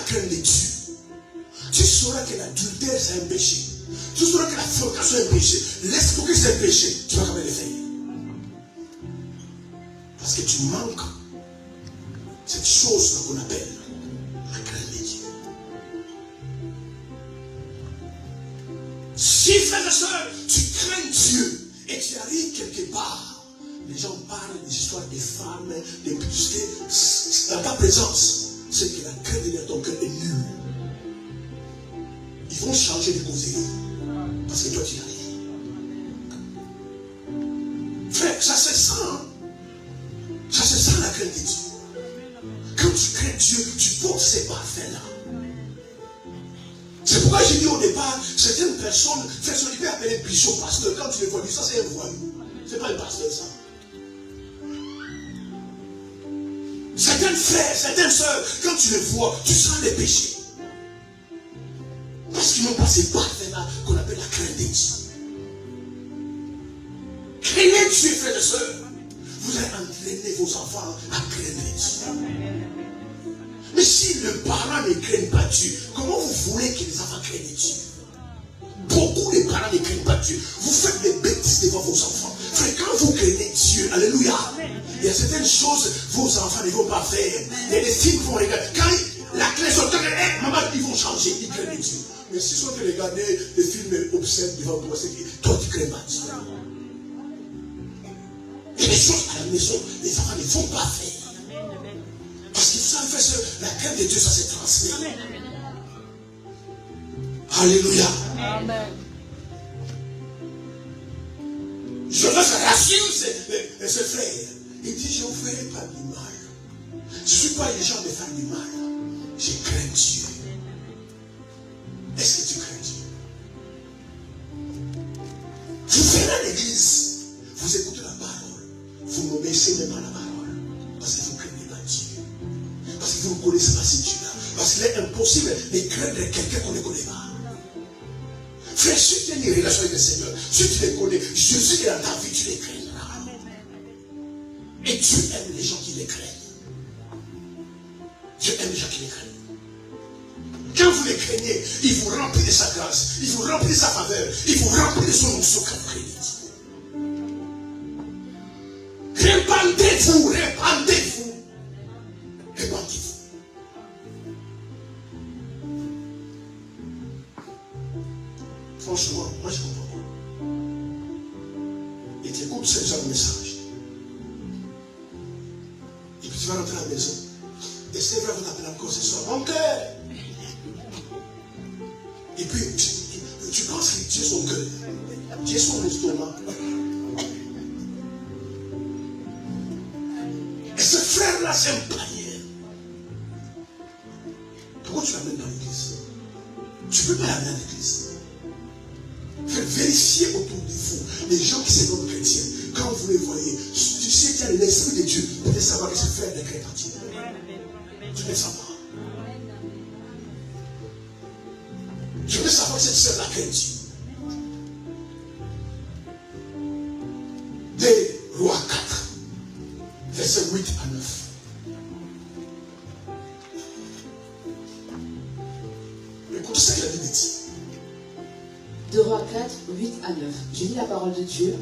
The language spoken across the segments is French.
crainte de Dieu, tu sauras que l'adultère c'est un péché. Tu sauras que la fornication est un péché. Laisse pour que c'est un péché, tu vas quand même le faire. Parce que tu manques cette chose qu'on appelle la crainte de Dieu. Si, frère et soeur, tu crains Dieu et tu arrives quelque part, les gens parlent des histoires des femmes, des publicités, dans ta présence, c'est que la crainte de Dieu dans ton cœur est nulle. Ils vont changer de causerie parce que toi tu y arrives. Frère, ça se sent. Ça se sent la crainte de Dieu. Quand tu crains Dieu, tu portes ces parfums-là. C'est pourquoi j'ai dit au départ, certaines personnes, ils peuvent appeler bishop, pasteur. Quand tu les vois, ça c'est un voyou. C'est pas un pasteur ça. Certains frères, certaines soeurs, quand tu les vois, tu sens les péchés. Parce qu'ils n'ont pas ces parfums-là qu'on appelle la crainte de Dieu. Craignez Dieu, frères et sœurs. Vous allez entraîner vos enfants à craindre Dieu. Mais si le parent ne craint pas Dieu, comment vous voulez que les enfants craignent Dieu? Beaucoup de parents ne craignent pas Dieu. Vous faites des bêtises devant vos enfants. Frère, quand vous craignez Dieu, alléluia, il y a certaines choses vos enfants ne vont pas faire. Il y a des signes qu'ils vont regarder. Quand la clé sort, maman, ils vont changer, ils craignent Dieu. Mais si vous regardez des films obscènes devant toi, c'est que toi tu ne crains pas Dieu. Il y a des choses à la maison, les enfants ne vont pas faire. Parce qu'ils savent faire ça, la crainte de Dieu, ça se transmet. Alléluia. Amen. Je rassure ce frère. Il dit, je ne vous ferai pas du mal. Je ne suis pas les gens de faire du mal. Je crains Dieu. Est-ce que tu crains Dieu? Vous venez à l'église, vous écoutez la parole, vous n'obéissez même pas à la parole, parce que vous ne craignez pas Dieu. Parce que vous ne connaissez pas ce Dieu-là. Parce qu'il est impossible de craindre quelqu'un qu'on ne connaît pas. Frère, si tu as une relation avec le Seigneur, si tu les connais, Jésus est dans ta vie, tu les craindras. Et Dieu aime les gens qui les craignent. Dieu aime les gens qui les craignent. Quand vous les craignez, il vous remplit de sa grâce, il vous remplit de sa faveur, il vous remplit de son onction quand vous craignez. Répandez-vous, répandez-vous, répandez-vous. Franchement, moi je comprends pas. Et tu écoutes ce genre de message. Et puis tu vas rentrer à la maison. Et c'est vrai, vous t'appelez encore ce soir. Mon cœur. Et puis tu penses que Dieu est son cœur. Dieu est son estomac. Et ce frère-là, c'est un païen. Pourquoi tu l'amènes dans l'église? Tu ne peux pas l'amener à l'église. Faites vérifier autour de vous les gens qui sont non chrétiens. Quand vous les voyez, tu sais qu'il y a l'esprit de Dieu. Vous devez savoir que ce frère est chrétien. Tu peux savoir. Je veux savoir que cette sœur-là craint Dieu. Des Rois 4, versets 8 à 9. Écoutez ce que la Bible dit. De Rois 4, 8 à 9. Je lis la parole de Dieu.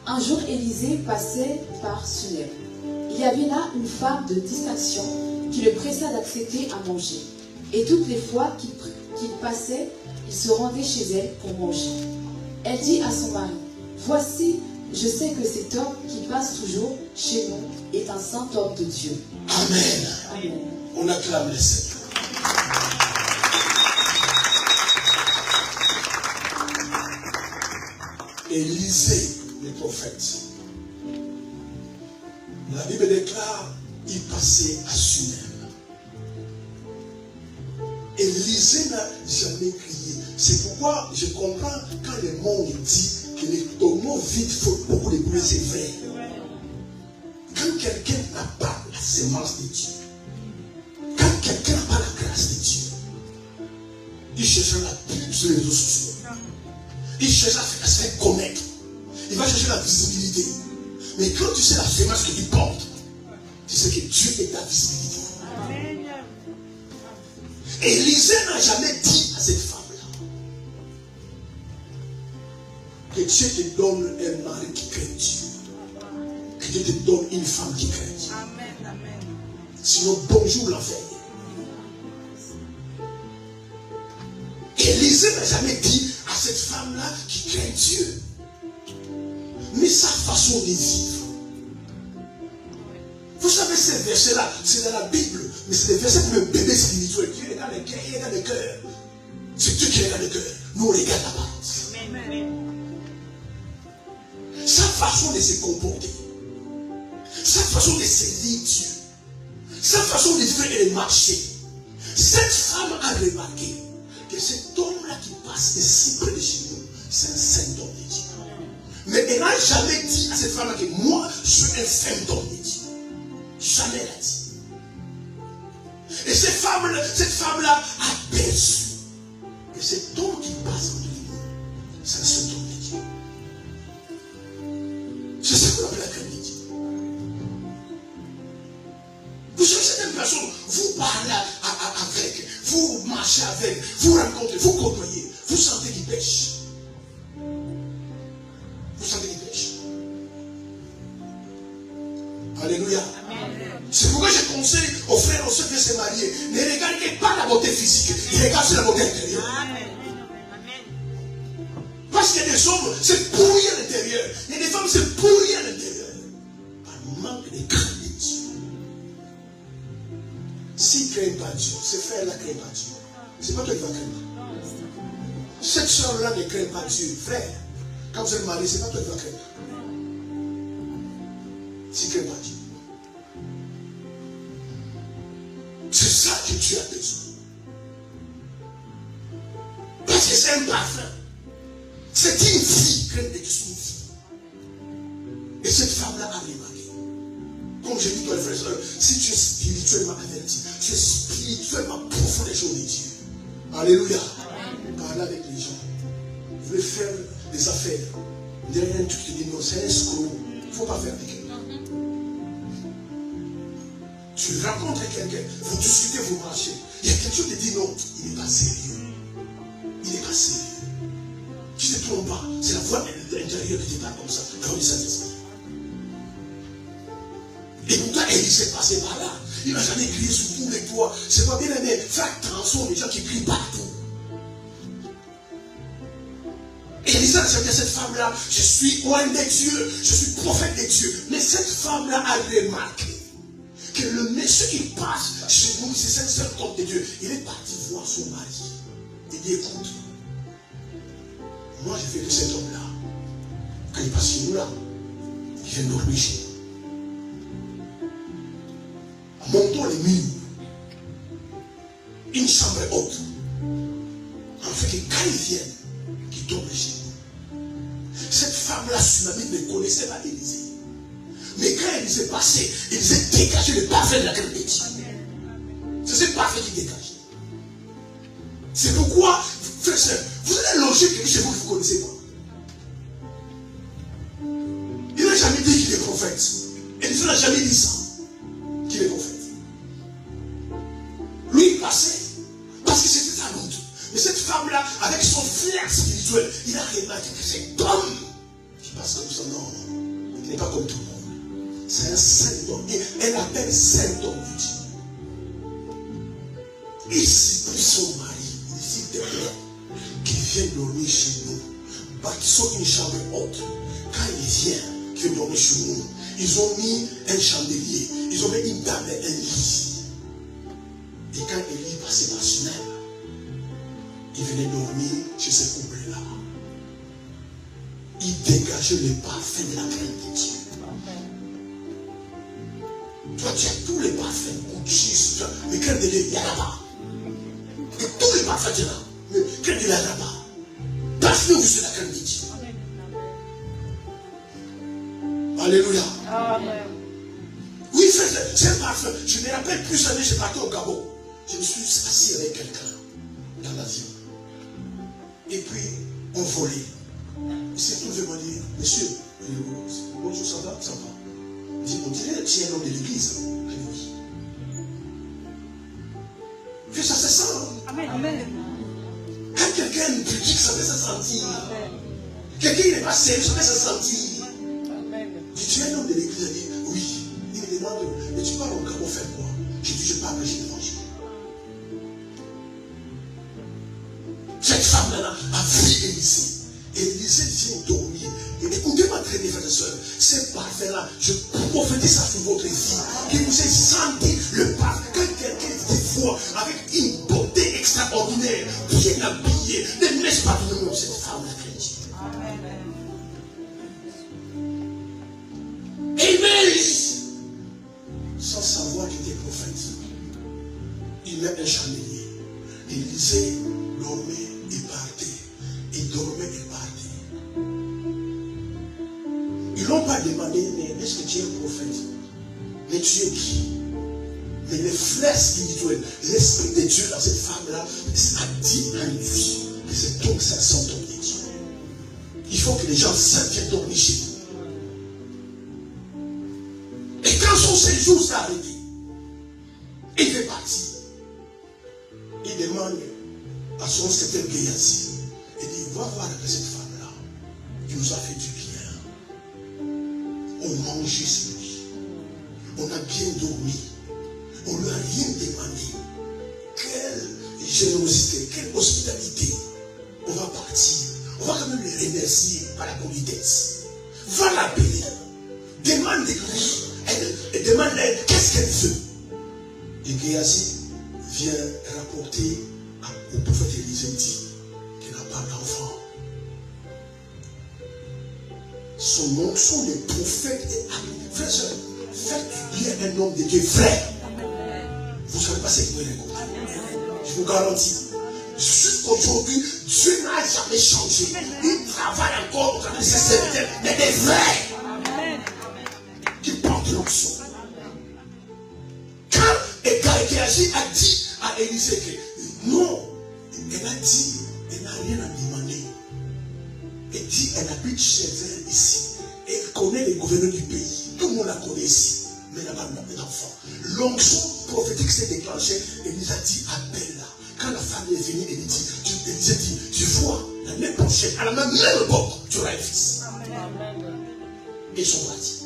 Un jour, Élisée passait par Sunem. Il y avait là une femme de distinction qui le pressa d'accepter à manger. Et toutes les fois qu'il passait, il se rendait chez elle pour manger. Elle dit à son mari, « Voici, je sais que cet homme qui passe toujours chez nous est un saint homme de Dieu. » Amen. Amen. On acclame le Seigneur. Élisée, le prophète. La Bible déclare, il passait à Sunem. Élisée n'a jamais crié. C'est pourquoi je comprends quand le monde dit que les tonneaux vides font beaucoup de bruit, c'est vrai. Quand quelqu'un n'a pas la sémence de Dieu, quand quelqu'un n'a pas la grâce de Dieu, il cherchera la pub sur les réseaux sociaux. Il cherche à se faire connaître. Il va chercher la visibilité. Mais quand tu sais la sémence que tu portes, tu sais que Dieu est ta visibilité. Élisée n'a jamais dit à cette femme-là que Dieu te donne un mari qui craint Dieu. Que Dieu te donne une femme qui craint Dieu. Amen, amen. Sinon, bonjour l'enfer. Élisée n'a jamais dit à cette femme-là qui craint Dieu. Mais sa façon de vivre. Vous savez, ces versets-là, c'est dans la Bible, mais c'est des versets pour le bébé spirituel. Dieu regarde le cœur, il regarde le cœur. C'est Dieu qui regarde le cœur. Nous, on regarde la base. Sa façon de se comporter, sa façon de servir Dieu, sa façon de vivre et de marcher. Cette femme a remarqué que cet homme-là qui passe ici près de chez nous, c'est un saint homme de Dieu. Mais elle n'a jamais dit à cette femme-là que moi, je suis un saint homme de Dieu. Jamais l'a dit. Et cette femme-là a perçu que cet homme qui passe entre nous, c'est un saint homme de Dieu. C'est ça qu'on appelle la crainte de Dieu. Vous savez, certaines personnes, vous parlez avec, vous marchez avec, vous rencontrez, vous côtoyez, vous sentez qu'ils pêchent. Vous sentez qu'ils pêchent. Alléluia. C'est pourquoi je conseille aux frères, aux soeurs qui se marient, ne regardez pas la beauté physique, regardez sur la beauté intérieure. Parce qu'il y a des hommes, c'est pourri à l'intérieur. Il y a des femmes, c'est pourri à l'intérieur. Par manque de crainte de Dieu. S'ils ne craignent pas Dieu, ces frères-là ne craignent pas Dieu. C'est pas toi qui vas craindre. Cette soeur-là ne craint pas Dieu. Frère, quand vous êtes marié, c'est pas toi qui vas craindre. S'ils ne craignent pas Dieu. C'est ça que Dieu a besoin. Parce que c'est un parfum. C'est une vie, crainte de Dieu, c'est une vie. Et cette femme-là a remarqué. Comme je dis, toi, les frères et sœurs, si tu es spirituellement averti, tu es spirituellement profond des choses de Dieu. Alléluia. Parlez avec les gens. Vous voulez faire des affaires. Derrière un truc qui dit non, c'est un escroc. Il ne faut pas faire avec elle. Tu rencontres quelqu'un, vous discutez, vous marchez. Il y a quelque chose qui dit non, il n'est pas sérieux. Il n'est pas sérieux. Tu ne te trompes pas. C'est la voix intérieure qui te parle comme ça. La voix du Saint-Esprit. Et pourtant, Élisée passait par là. Il n'a jamais crié sur tous les toits. C'est pas bien aimé. Fais attention aux gens qui crient partout. Élisée a dit à cette femme-là, je suis loin de Dieu, je suis prophète de Dieu. Mais cette femme-là a remarqué que le monsieur qui passe chez nous, c'est un seul homme de Dieu. Il est parti voir son mari. Il dit, écoute, moi je fais de cet homme-là, quand il passe chez nous là, il vient dormir chez nous. Montons les murs. Une chambre haute. En fait que quand ils viennent, qu'ils dorment chez nous. Cette femme-là, Sunamite, ne connaissait pas Élisée. Mais quand elle s'est passée, il s'est dégagé le parfum de la crainte de Dieu. C'est ce parfum qui dégage. C'est pourquoi, frère, vous allez loger quelqu'un chez vous que vous ne connaissez pas. Il n'a jamais dit qu'il est prophète. Élisée n'a jamais dit ça, qu'il est prophète. Lui, il passait, parce que c'était sa route. Mais cette femme-là, avec son flair spirituel, il a remarqué que cet homme qui passe comme ça, non, il n'est pas comme tout le monde. C'est un saint homme. Et elle appelle saint homme de Dieu. Il supplie son mari, il dit, s'il te plaît, qu'il vienne dormir chez nous. Bâtissons une chambre haute. Quand il vient, qu'il vienne dormir chez nous, ils ont mis un chandelier, ils ont mis une table et un lit. Et quand Élie passait par Sunem, il venait dormir chez ce couple-là. Il dégageait le parfum de la crainte de Dieu. Toi, tu as tous les parfums, Gucci, mais crainte de Dieu, il y en a pas. Et tous les parfums, tu as là. Mais crainte de Dieu, il n'y en a pas. Parce que vous êtes la crainte de Dieu. Alléluia. Amen. Oui, c'est un parfum. Je me rappelle plus années, j'ai parti au Gabon. Je me suis assis avec quelqu'un dans l'avion. Et puis, on volait. Il s'est trouvé m'a dit, monsieur, bonjour, ça va? Ça va. Il dit, on dirait que tu es un homme de l'église. J'ai dit oui. Puis ça se sent. Quand quelqu'un est pudique, ça fait se sentir. Quelqu'un qui n'est pas sérieux, ça fait se sentir. Tu es un homme de l'église, il dit, oui. Il me demande, mais tu parles encore pour faire quoi? Je dis, je parle prêcher l'évangile. Cette femme-là a vu Élisée. Élisée vient dormir. Et écoutez-moi très bien, frères et sœurs. C'est parfait-là. Je prophétise ça sur votre vie. Que vous ayez senti le parfum. Quand quelqu'un est fort, avec une beauté extraordinaire, bien habillé, ne laisse pas tout le monde cette femme-là chrétienne. Amen. Sans savoir qu'il était prophète, il met un chandelier. Élisée dormait et partait. Il dormait et partait. Ils n'ont pas demandé, mais est-ce que tu es un prophète? Mais tu es qui? Mais les flèches spirituelles, l'esprit de Dieu dans cette femme-là a dit à lui que c'est donc ça sans ton Dieu. Il faut que les gens viennent dormir chez vous. Et quand son séjour s'est arrêté, il est parti. Il demande à son secrétaire Géasi. Il dit, va voir avec cette femme-là. Il nous a fait du bien. On mangeait sur lui. On a bien dormi. On ne lui a rien demandé. Quelle générosité, quelle hospitalité. On va partir. On va quand même les remercier par la politesse. Va l'appeler. Demande-lui. Et demande-lui qu'est-ce qu'elle veut. Et Géasi vient rapporter au prophète Élisée dit qu'il n'a pas d'enfant. Son nom sont les prophètes et frères et sœurs, faites du bien un homme de Dieu vrai. Vous ne savez pas ce que vous voulez écouter. Je vous garantis. Jusqu'aujourd'hui, Dieu n'a jamais changé. Il travaille encore au travers de ses serviteurs, mais des vrais qui portent l'onction. Quand Géasi a dit à Élisée que non, elle a dit, elle n'a rien à demander. Elle dit, elle habite chez elle ici. Elle connaît les gouverneurs du pays. Tout le monde la connaît ici. Mais elle n'a pas d'enfant. L'onction prophétique s'est déclenchée. Élisée a dit, appelle-la. Quand la femme est venue, Élisée dit, tu vois, l'année prochaine, à la même époque, tu auras un fils. Et ils sont partis.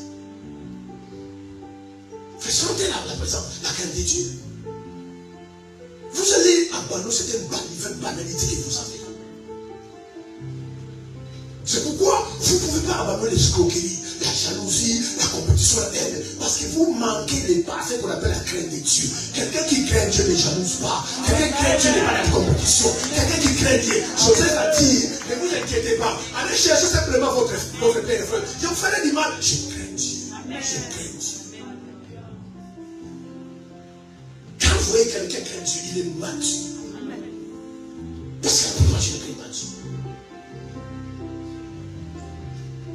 Faites sentir la présence, la crainte de Dieu. Vous allez abandonner cette banalité que vous avez. C'est pourquoi vous ne pouvez pas abandonner l'escroquerie, la jalousie, la compétition, la haine. Parce que vous manquez les parfaits qu'on appelle la crainte de Dieu. Quelqu'un qui craint Dieu ne jalouse pas. Quelqu'un qui craint Dieu n'est pas dans la compétition. Quelqu'un qui craint Dieu, Joseph a dit, ne vous inquiétez pas. Allez chercher simplement votre père et frère. Je vous ferai du mal. Je crains Dieu. Je crains Dieu. Quand vous voyez quelqu'un qui craint Dieu, il est mature. Parce que moi, je ne crains pas Dieu.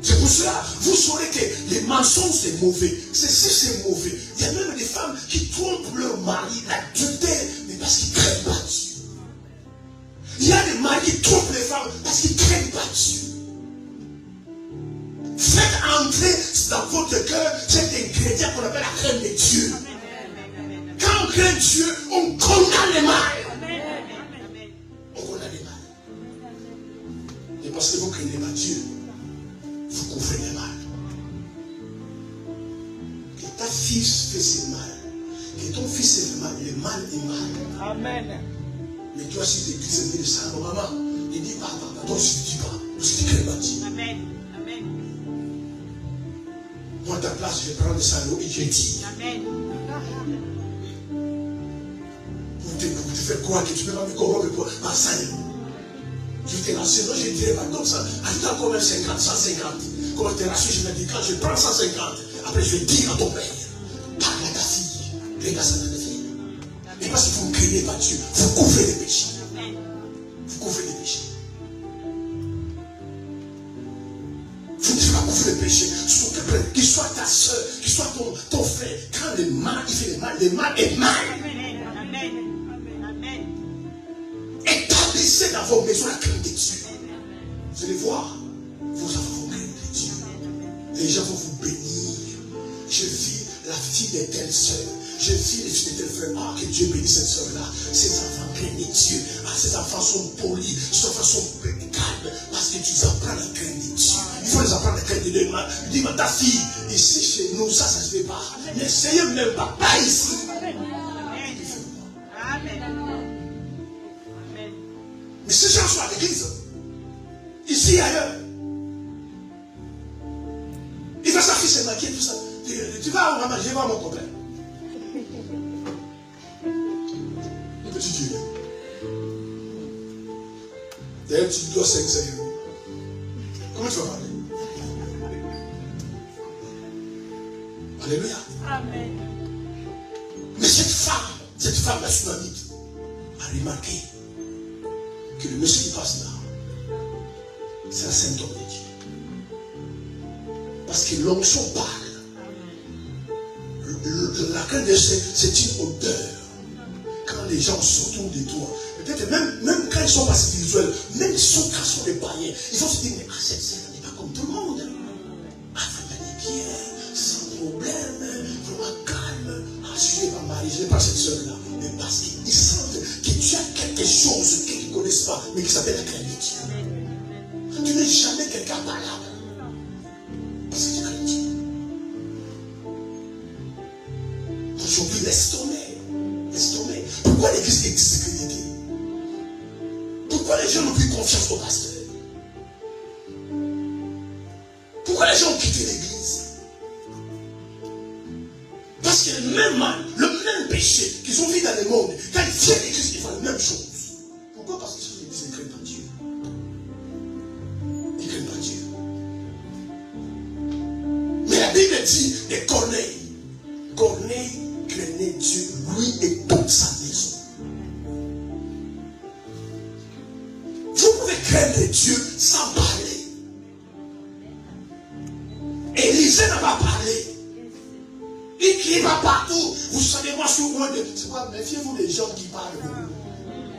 C'est pour cela, vous saurez que les mensonges c'est mauvais. Ceci c'est mauvais. Il y a même des femmes qui trompent leur mari, l'adultère, mais parce qu'ils ne craignent pas Dieu. Il y a des maris qui trompent les femmes parce qu'ils ne craignent pas Dieu. Faites entrer dans votre cœur cet ingrédient qu'on appelle la crainte de Dieu. Quand on craint Dieu, on condamne les mal. On condamne les mal. Et parce que vous ne craignez pas Dieu, vous couvrez le mal. Que ta fille fasse mal, que ton fils fait le mal est mal. Amen. Mais toi, si tu es christian de ça, maman, il dit pas, toi, si tu ne dis pas, parce que tu ne crées pas Dieu. Amen. Amen. Moi, à ta place, je vais prendre le salaud et je dis. Amen. Vous te faites croire que tu ne peux pas me corrompre par ça. Je te rassure, non, je ne dirais pas comme ça. Attends combien 50, 150. Quand je te rassure, je me dis, quand je prends 150, après je vais dire à ton père, parle à ta fille, regarde ça dans ta fille. Et parce que vous ne craignez pas Dieu, vous couvrez les péchés. Vous couvrez les péchés. Vous ne devez pas couvrir les péchés. Qu'il soit ta soeur, qu'il soit ton frère. Quand le mal, il fait le mal est mal. Établissez dans vos maisons la crainte de Dieu. Vous allez voir, vos enfants vont craindre de Dieu. Les gens vont vous bénir. Je vis la fille de telle soeur. jeune fille, les filles de tel frère, ah, que Dieu bénisse cette soeur-là. Ces enfants craignent Dieu. Ah, ces enfants sont polis, ces enfants sont calmes, parce que tu apprends la crainte de Dieu. Il faut les apprendre la crainte de Dieu. Il dit, mais ta fille, ici chez nous, ça ne se fait pas. N'essayez même pas, pas ici. Mais ces gens sont à l'église, ici et ailleurs. Il va sa fille se maquiller, tout ça. Tu vas, maman, je vais voir mon copain. Le petit Dieu. D'ailleurs, tu dois 5 euros. Comment tu vas parler? Alléluia. Amen. Mais cette femme, la Sunamite, a remarqué que le monsieur qui passe là, c'est un symptôme de Dieu. Parce que l'onction parle. La crainte de Dieu, c'est une odeur. Quand les gens sont autour de toi, peut-être même quand ils ne sont pas spirituels, même quand ils sont des païens, ils vont se dire, mais cette sœur n'est pas comme tout le monde. Ah, elle est bien, sans problème, vraiment calme. Ah, si je n'ai pas marié, je n'ai pas cette sœur-là. Mais parce qu'ils sentent que tu as quelque chose qu'ils ne connaissent pas, mais qui s'appelle la crainte de Dieu. Tu n'es jamais quelqu'un parlable. Parce que tu crains Dieu. Aujourd'hui, laisse tomber. Laisse tomber. Pourquoi l'église est discréditée? Pourquoi les gens n'ont plus confiance au pasteur? Pourquoi les gens ont quitté l'église? Parce que le même péché qu'ils ont vu dans le monde, quand ils viennent à l'église, ils font la même chose. Pourquoi? Parce que l'église ne craignent pas Dieu. Ils ne craignent pas Dieu. Mais la Bible dit de Corneille. Corneille craignait Dieu, lui et toute sa maison. Vous pouvez craindre Dieu sans parler. Élisée n'a pas parlé. Il crie pas partout. Vous savez, moi je suis loin de. C'est quoi? Méfiez-vous des gens qui parlent beaucoup.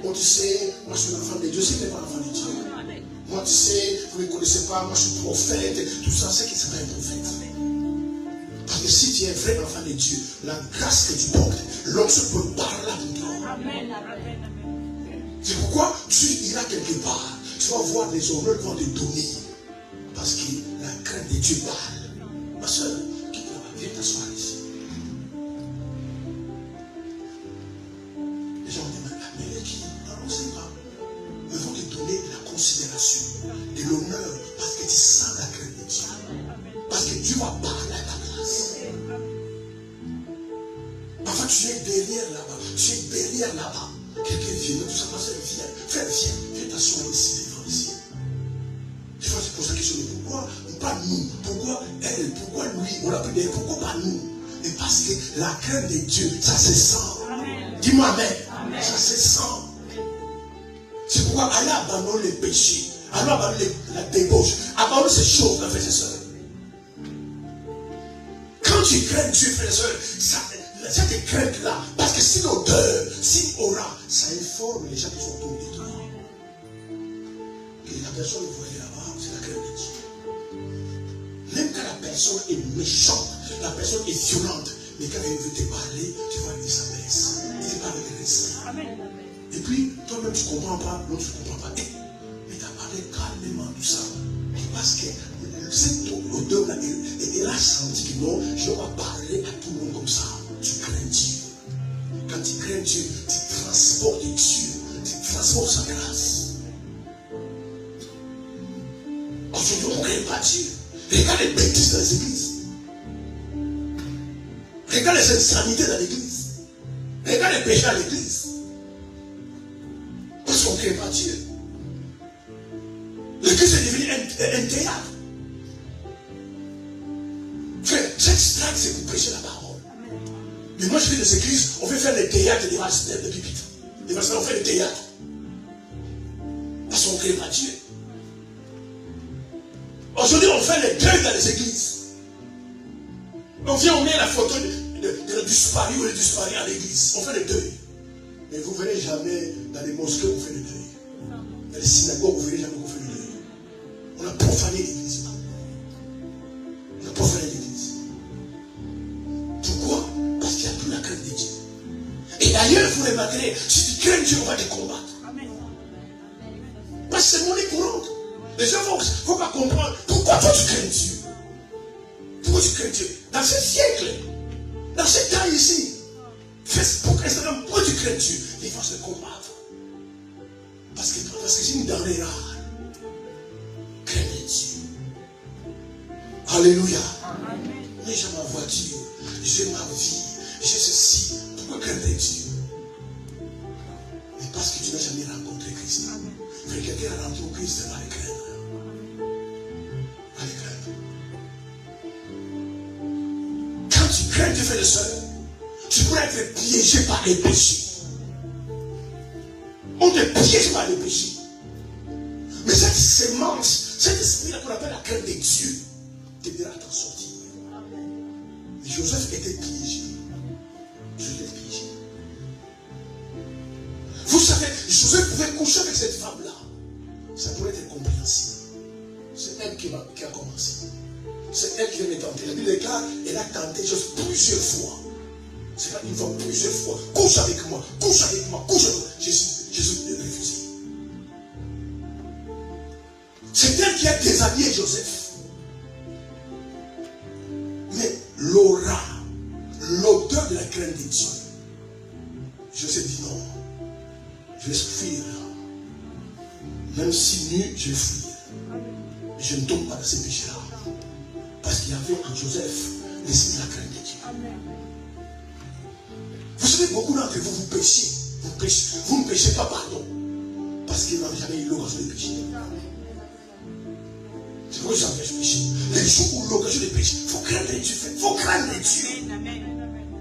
Moi tu sais, moi je suis l'enfant de Dieu, c'est pas l'enfant de Dieu. Moi tu sais, vous ne me connaissez pas, moi je suis prophète. Tout ça, c'est qui n'est pas un prophète. Parce que si tu es un vrai enfant de Dieu, la grâce que tu portes, l'onction peut parler à toi. C'est pourquoi tu iras quelque part. Tu vas voir les honneurs qui vont te donner. Parce que la crainte de Dieu parle. Ma soeur, quitte là-bas, viens t'asseoir ici. Les gens disent, mais qui? Non, on ne sait pas. Ils vont te donner de la considération, de l'honneur, parce que tu sens la crainte de Dieu. Parce que Dieu va parler à ta place. Parfois tu es derrière là-bas. Quelqu'un vient, tout ça, viens. Frère, viens t'asseoir ici, devant ici. Des fois, c'est pour ça que je me dis, pourquoi pas nous? Pourquoi elle? Pourquoi lui? On l'a pris, pourquoi pas nous? Et parce que la crainte de Dieu, ça se sent. Dis-moi amen. Ça se sent. C'est pourquoi allez abandonner les péchés. Allez abandonner la débauche. Abandonner ces choses, frères et sœurs. Quand tu crains Dieu, frères et sœurs, cette crainte-là, parce que si l'odeur, si l'aura, ça informe les gens qui sont autour de toi. Que la personne que vous voyez là-bas, c'est la crainte de Dieu. Même quand la personne est méchante, la personne est violente, mais quand elle veut te parler, tu vas lui dire sa baisse. Il te parle de respect. Et puis, toi-même, tu ne comprends pas, l'autre, tu ne comprends pas. Mais tu as parlé calmement, tout ça. Parce que cette odeur-là, elle a senti que non, je vais parler à tout le monde comme ça. Tu crains Dieu. Quand tu crains Dieu, tu transportes Dieu. Tu transportes sa grâce. Aujourd'hui, on ne craint pas Dieu. Regarde les bêtises dans les églises. Regarde les insanités dans l'église. Regarde les péchés à l'église. Parce qu'on ne craint pas Dieu. L'église est devenue un théâtre. Frère, cette strate, c'est pour prêcher la parole. Mais moi, je vais des églises, on veut faire des théâtres devant le pupitre. Devant ça, on fait des théâtres. Parce qu'on ne craint pas Dieu. Aujourd'hui, on fait les deuils dans les églises. On vient, on met la photo du disparu ou le disparu à l'église. On fait les deuils. Mais vous ne verrez jamais dans les mosquées où on fait les deuils. Dans les synagogues, vous ne verrez jamais où on fait les deuils. On a profané l'église. On a profané l'église. Pourquoi? Parce qu'il n'y a plus la crainte de Dieu. crains Dieu, on va te combattre. Parce que c'est monnaie courante. Les gens ne vont pas comprendre pourquoi toi tu crains Dieu. Pourquoi tu crains Dieu? Dans ce siècle, dans ce temps ici, Facebook, Instagram, pourquoi tu crains Dieu? Il va se combattre. Parce que c'est une denrée rare. Craignez Dieu. Alléluia. Mais j'ai ma voiture, j'ai ma vie, j'ai ceci. Pourquoi craindre Dieu? Mais parce que tu n'as jamais rencontré Christ. Mais quelqu'un a rencontré Christ, va le craindre. Va le craindre. Quand tu crains Dieu, frère et soeur, tu pourrais être piégé par les péchés. On te piège par les péchés. Mais cette sémence, cet esprit-là qu'on appelle la crainte de Dieu, t'aidera à t'en sortir. Et Joseph était piégé. Joseph piégé. Vous savez, Joseph pouvait coucher avec cette femme-là. Ça pourrait être compréhensible. C'est elle qui a commencé. C'est elle qui vient me tenter. La Bible déclare, elle a tenté Joseph plusieurs fois. C'est pas une fois, plusieurs fois. Couche avec moi, couche avec moi, couche avec moi. Jésus a refusé. C'est elle qui a déshabillé Joseph. Mais l'aura, l'odeur de la crainte de Dieu. Joseph dit non. Je vais fuir. Même si nu, je vais fuir. Je ne tombe pas dans ces péchés-là. Parce qu'il y avait en Joseph l'esprit de la crainte de Dieu. Vous savez, beaucoup d'entre vous, vous péchez. Vous ne péchez pas pardon. Parce qu'il n'a jamais eu l'occasion de pécher. C'est pourquoi j'en ai péché. Les jours où l'occasion de pécher, il faut craindre Dieu. Il faut craindre Dieu.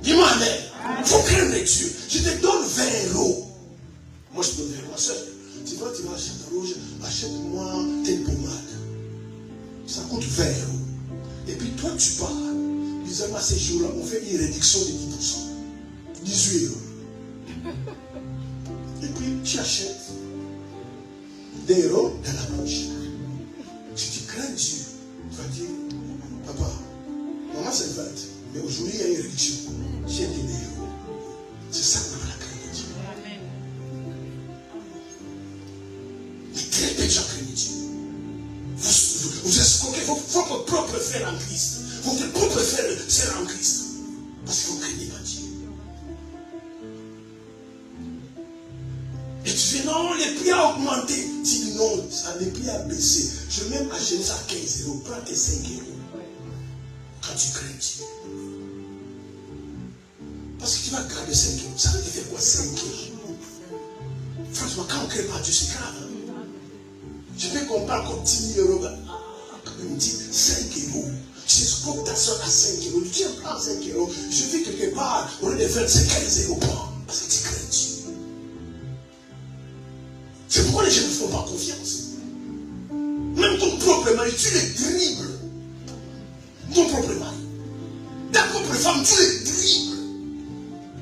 Dis-moi amen. Il faut craindre Dieu. Je te donne 20 euros. Moi, je te donne 20 euros. Soeur, tu vas acheter un rouge, achète-moi telle pommade. Ça coûte 20 euros. Et puis toi, tu pars. Bizarrement, ces jours-là, on fait une réduction de 10%. 18 euros. Et puis, tu achètes des euros dans la bouche. Si tu crains Dieu, tu vas dire, papa, maman c'est 20, mais aujourd'hui il y a une réduction. J'ai des euros. C'est ça qu'on a la crainte de Dieu. Mais très peu de gens craignent Dieu. Vous escroquez votre propre frère en Christ. Votre propre frère en Christ. Parce que vous ne craignez pas Dieu. Et tu dis non, les prix ont augmenté. Tu dis non, les prix ont baissé. Je vais même acheter ça à 15 euros. Prends tes 5 euros. Quand tu crains Dieu. Parce que tu vas garder 5 euros. Ça veut te faire quoi 5 euros? Franchement, quand on ne craint pas Dieu, c'est grave. Hein? Je vais qu'on parle comme 10 000 euros. Quand on me dit 5 euros. Tu escroques ta soeur à 5 euros. Tu prends 5 euros. Je vis quelque part. Au lieu de faire 15 euros. Parce que tu crains Dieu. C'est pourquoi les gens ne font pas confiance. Même ton propre mari, tu les dribbles. Ton propre mari. Ta propre femme, tu les dribbles.